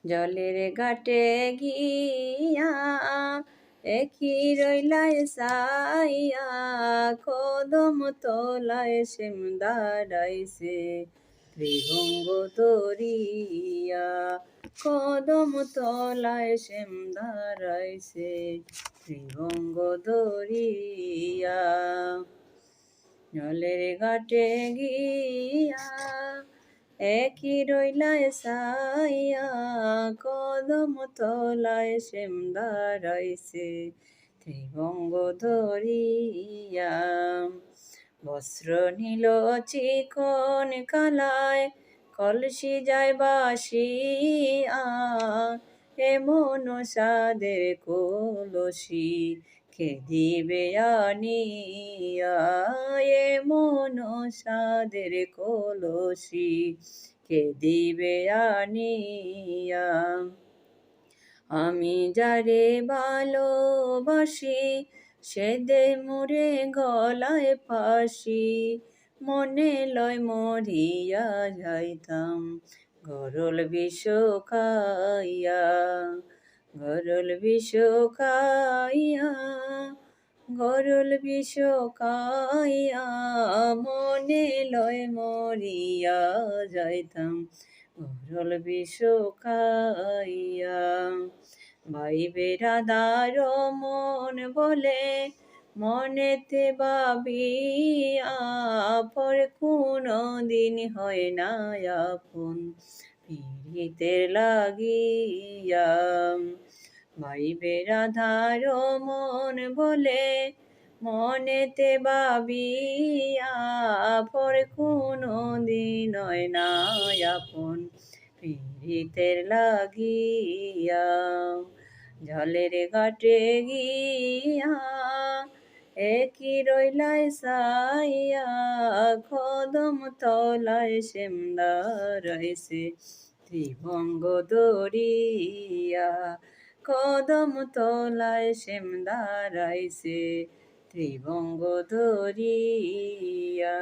জলের ঘাটে গিয়া একই রইলায় সাইয়া, কদম তলায় সেম দাঁড়াইছে ত্রিভঙ্গ দরিয়া, কদম তলায় সেম দাঁড়াইছে ত্রিভঙ্গ দরিয়া। জলের ঘাটে গিয়া একই রইলায় সাইয়া, কদম তলায় সেম দাঁড়াইছে ত্রিভঙ্গ ধরিয়া। বস্ত্র নীল চিকন কালায় কলসি যায় বাসিয়া, এমন সাদের কলসি কে দিবে আনিয়া, এমন সাদের কলসি কে দিবে আনিয়া। আমি যারে ভালোবাসি সে দে মোরে গলায় ফাঁসি, মনে লয় মরিয়া যাইতাম গরল বিষ খাইয়া, গরল বিষ খাইয়া, গরল বিষ খাইয়া, মনে লয় মরিয়া যাইতাম গরল বিষ খাইয়া। ভাই বেরাদার মন বলে মনেতে ভাবিয়া, পরে কোনো দিন হয় না আপন পীড়িতের লাগিয়া। ভাই বেরাদার মন বলে মনেতে ভাবিয়া, পরে কোনো দিন হয় না আপন পীড়িতের লাগিয়া। জলের ঘাটে গিয়া একই রইলায় সাইয়া, কদম তলায় সেম দাঁড়াইছে ত্রিভঙ্গ দরিয়া, কদম তলায় সেম দাঁড়াইছে ত্রিভঙ্গ দরিয়া।